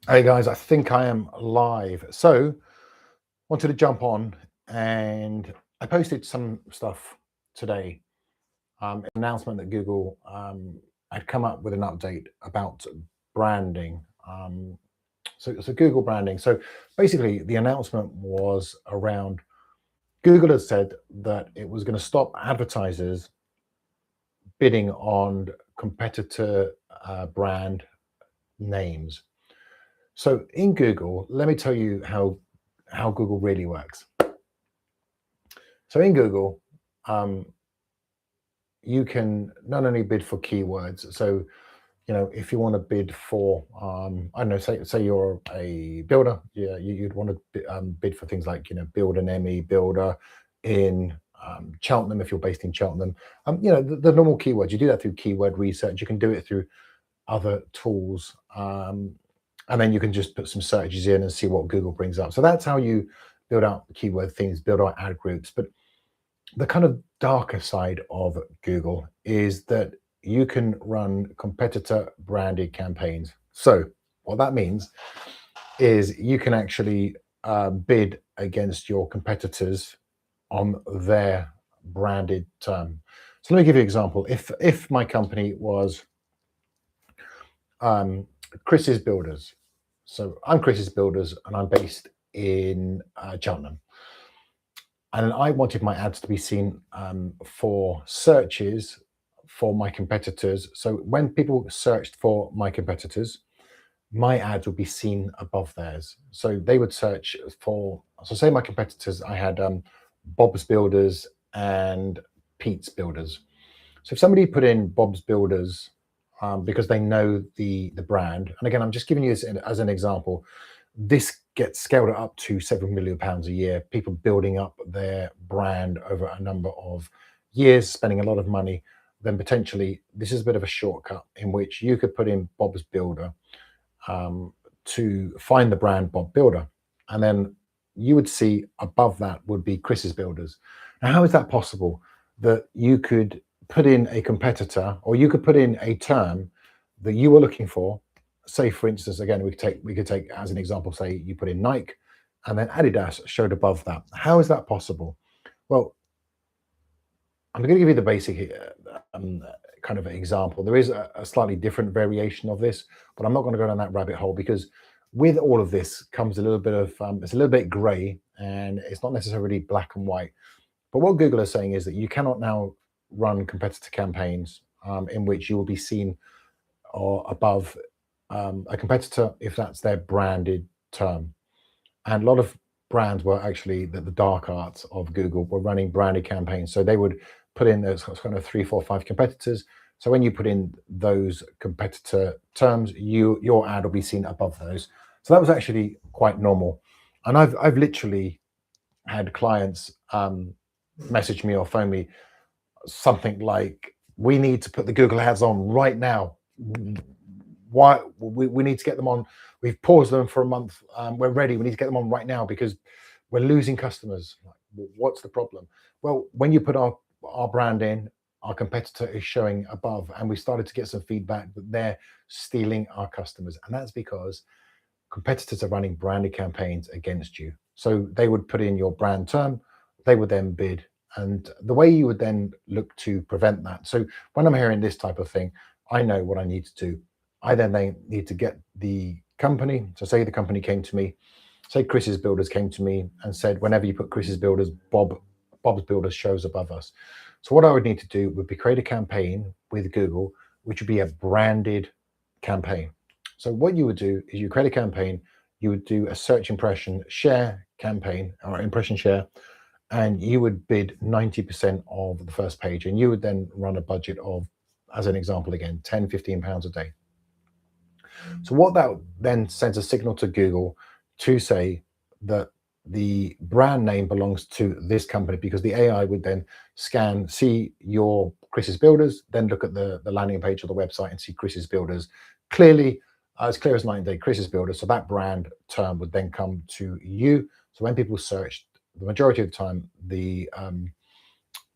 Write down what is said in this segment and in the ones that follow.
Hey guys, I think I am live. So, wanted to jump on, and I posted some stuff today. An announcement that Google had come up with an update about branding. So Google branding. So basically, the announcement was around Google had said that it was going to stop advertisers bidding on competitor brand names. So in Google, let me tell you how Google really works. So in Google, um, you can not only bid for keywords. So if you want to bid for, I don't know, say you're a builder, yeah, you'd want to bid for things like build an ME builder in Cheltenham if you're based in Cheltenham. The normal keywords. You do that through keyword research. You can do it through other tools. And then you can just put some searches in and see what Google brings up. So that's how you build out keyword things, build out ad groups. But the kind of darker side of Google is that you can run competitor branded campaigns. So what that means is you can actually bid against your competitors on their branded term. So let me give you an example. If my company was Chris's Builders, so I'm Chris's Builders and I'm based in Cheltenham, and I wanted my ads to be seen for searches for my competitors. So when people searched for my competitors, my ads would be seen above theirs. So they would search for, so say my competitors, I had Bob's Builders and Pete's Builders. So if somebody put in Bob's Builders because they know the brand, and again, I'm just giving you this as an example, this gets scaled up to several million pounds a year, people building up their brand over a number of years, spending a lot of money, then potentially this is a bit of a shortcut in which you could put in Bob's Builder to find the brand Bob Builder. And then you would see above that would be Chris's Builders. Now, how is that possible that you could put in a competitor or you could put in a term that you were looking for? Say, for instance, again, we could take as an example, say you put in Nike and then Adidas showed above that. How is that possible? Well, I'm going to give you the basic kind of example. There is a slightly different variation of this, but I'm not going to go down that rabbit hole because with all of this comes a little bit of it's a little bit grey and it's not necessarily black and white. But what Google is saying is that you cannot now run competitor campaigns in which you will be seen or above a competitor if that's their branded term. And a lot of brands were actually the dark arts of Google were running branded campaigns. So they would put in those kind of 3, 4, 5 competitors. So when you put in those competitor terms, your ad will be seen above those. So that was actually quite normal. And I've literally had clients message me or phone me something like, "We need to put the Google ads on right now. Why we need to get them on? We've paused them for a month. We're ready. We need to get them on right now because we're losing customers." Like, what's the problem? Well, when you put our brand in, our competitor is showing above, and we started to get some feedback that they're stealing our customers, and that's because competitors are running branded campaigns against you. So they would put in your brand term, they would then bid, and the way you would then look to prevent that. So when I'm hearing this type of thing, I know what I need to do. I then need to get the company. So say the company came to me, say Chris's Builders came to me and said, whenever you put Chris's Builders, Bob's Builders shows above us. So what I would need to do would be create a campaign with Google, which would be a branded campaign. So what you would do is you create a campaign, you would do a search impression share campaign or impression share, and you would bid 90% of the first page. And you would then run a budget of, as an example, again, 10, 15 pounds a day. So what that then sends a signal to Google to say that the brand name belongs to this company, because the AI would then scan, see your Chris's Builders, then look at the landing page of the website and see Chris's Builders clearly, as clear as night and day, Chris's Builders. So that brand term would then come to you. So when people search, the majority of the time, the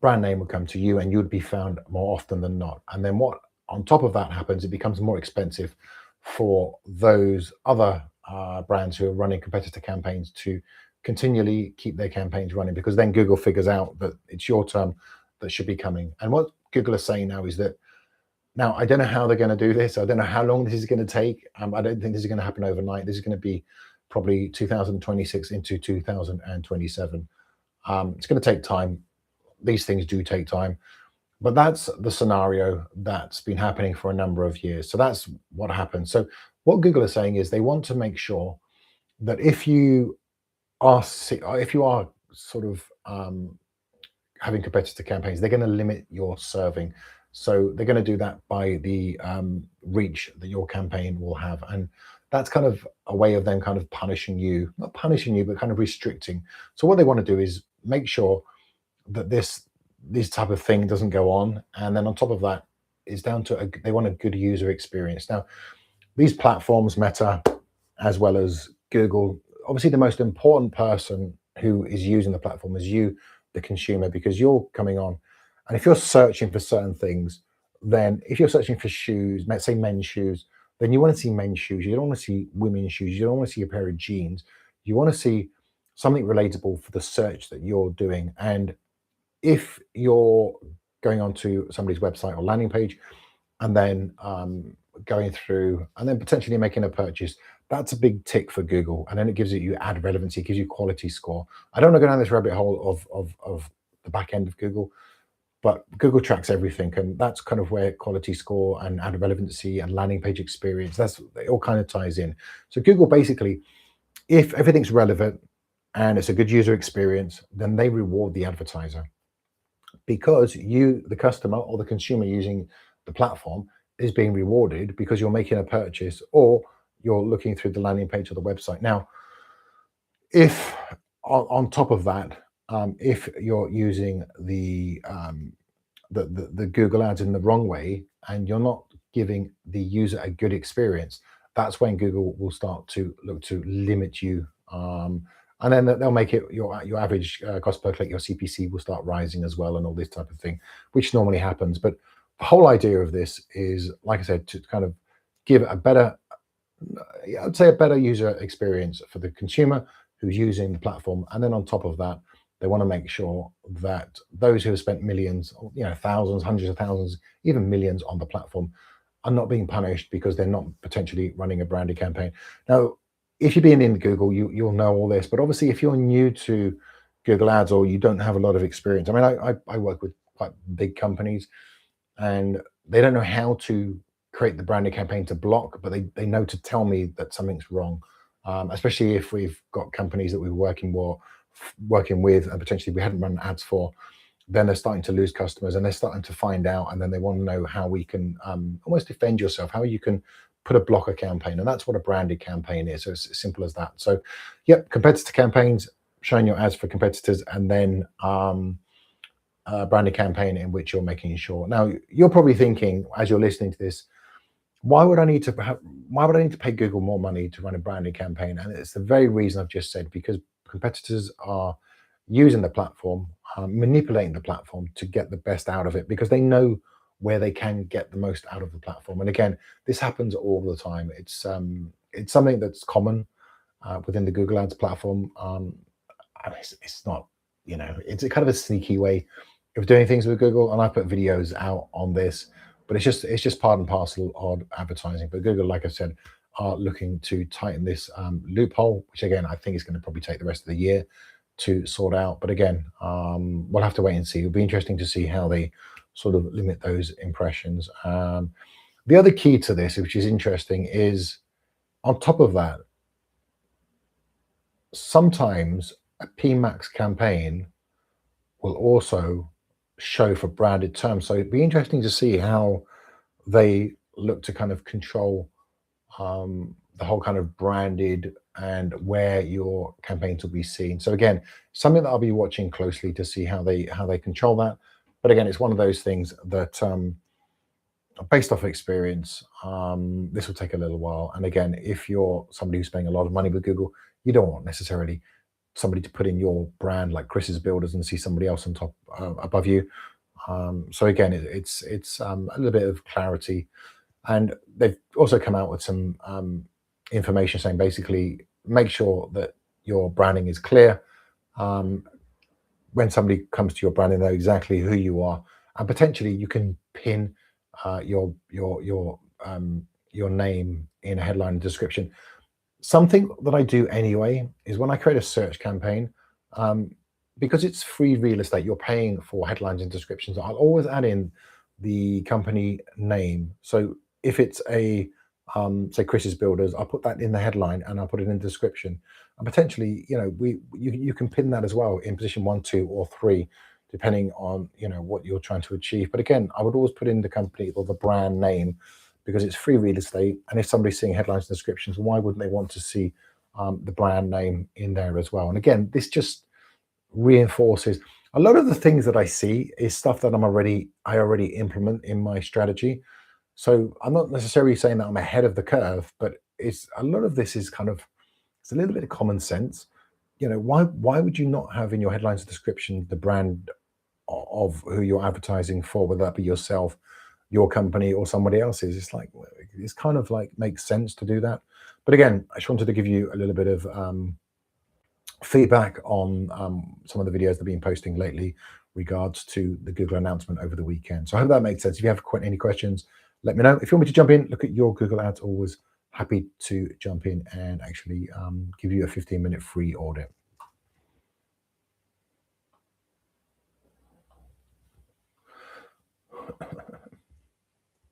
brand name would come to you and you would be found more often than not. And then what on top of that happens, it becomes more expensive for those other brands who are running competitor campaigns to continually keep their campaigns running, because then Google figures out that it's your term that should be coming. And what Google is saying now is that, now I don't know how they're going to do this. I don't know how long this is going to take. I don't think this is going to happen overnight. This is going to be probably 2026 into 2027. It's going to take time. These things do take time. But that's the scenario that's been happening for a number of years. So that's what happens. So what Google is saying is they want to make sure that if you are sort of having competitor campaigns, they're going to limit your serving. So they're going to do that by the reach that your campaign will have. And that's kind of a way of them kind of punishing you, not punishing you, but kind of restricting. So what they want to do is make sure that this type of thing doesn't go on. And then on top of that, is down to they want a good user experience. Now, these platforms, Meta, as well as Google, obviously the most important person who is using the platform is you, the consumer, because you're coming on. And if you're searching for certain things, then if you're searching for shoes, let's say men's shoes, then you want to see men's shoes. You don't want to see women's shoes. You don't want to see a pair of jeans. You want to see something relatable for the search that you're doing. And if you're going onto somebody's website or landing page and then going through and then potentially making a purchase, that's a big tick for Google. And then it gives you ad relevancy, it gives you quality score. I don't want to go down this rabbit hole of the back end of Google, but Google tracks everything. And that's kind of where quality score and ad relevancy and landing page experience, it all kind of ties in. So Google basically, if everything's relevant and it's a good user experience, then they reward the advertiser, because you, the customer or the consumer using the platform, is being rewarded because you're making a purchase or you're looking through the landing page of the website. Now, if on top of that, if you're using the Google ads in the wrong way and you're not giving the user a good experience, that's when Google will start to look to limit you. And then they'll make it your average cost per click, your CPC will start rising as well, and all this type of thing, which normally happens. But the whole idea of this is, like I said, to kind of give a better, I'd say a better user experience for the consumer who's using the platform. And then on top of that, they want to make sure that those who have spent millions, thousands, hundreds of thousands, even millions on the platform are not being punished because they're not potentially running a branded campaign. Now, if you've been in Google, you'll know all this. But obviously, if you're new to Google Ads or you don't have a lot of experience, I mean, I work with quite big companies, and they don't know how to create the branded campaign to block, but they know to tell me that something's wrong. Especially if we've got companies that we're working with, and potentially we hadn't run ads for, then they're starting to lose customers and they're starting to find out, and then they want to know how we can almost defend yourself, how you can put a blocker campaign. And that's what a branded campaign is. So it's as simple as that. So yep, competitor campaigns, showing your ads for competitors, and then a branded campaign in which you're making sure. Now, you're probably thinking as you're listening to this, why would I need to pay Google more money to run a branded campaign? And it's the very reason I've just said, because competitors are using the platform, manipulating the platform to get the best out of it, because they know where they can get the most out of the platform. And again, this happens all the time. It's something that's common within the Google Ads platform. And it's not, it's a kind of a sneaky way of doing things with Google. And I put videos out on this, but it's just part and parcel of advertising. But Google, like I said, are looking to tighten this loophole, which again, I think is going to probably take the rest of the year to sort out. But again, we'll have to wait and see. It'll be interesting to see how they sort of limit those impressions. The other key to this, which is interesting, is on top of that, sometimes a PMAX campaign will also show for branded terms. So it'd be interesting to see how they look to kind of control the whole kind of branded and where your campaigns will be seen. So again, something that I'll be watching closely to see how they control that. But again, it's one of those things that based off experience, this will take a little while. And again, if you're somebody who's spending a lot of money with Google, you don't want necessarily somebody to put in your brand like Chris's Builders and see somebody else on top above you. So again, it's a little bit of clarity. And they've also come out with some information saying basically make sure that your branding is clear. Um, when somebody comes to your brand, they know exactly who you are, and potentially you can pin your name in a headline and description. Something that I do anyway is when I create a search campaign, um, because it's free real estate, you're paying for headlines and descriptions. I'll always add in the company name. So if it's a say Chris's Builders, I'll put that in the headline and I'll put it in the description. And potentially, you can pin that as well in position 1, 2, or 3, depending on what you're trying to achieve. But again, I would always put in the company or the brand name because it's free real estate. And if somebody's seeing headlines and descriptions, why wouldn't they want to see the brand name in there as well? And again, this just reinforces a lot of the things that I see is stuff that I already implement in my strategy. So I'm not necessarily saying that I'm ahead of the curve, but it's a lot of this is it's a little bit of common sense. Why would you not have in your headlines and description the brand of who you're advertising for, whether that be yourself, your company, or somebody else's? It's kind of like makes sense to do that. But again, I just wanted to give you a little bit of feedback on some of the videos that I've been posting lately regards to the Google announcement over the weekend. So I hope that makes sense. If you have any questions, let me know. If you want me to jump in, look at your Google ads, always happy to jump in and actually give you a 15-minute free audit.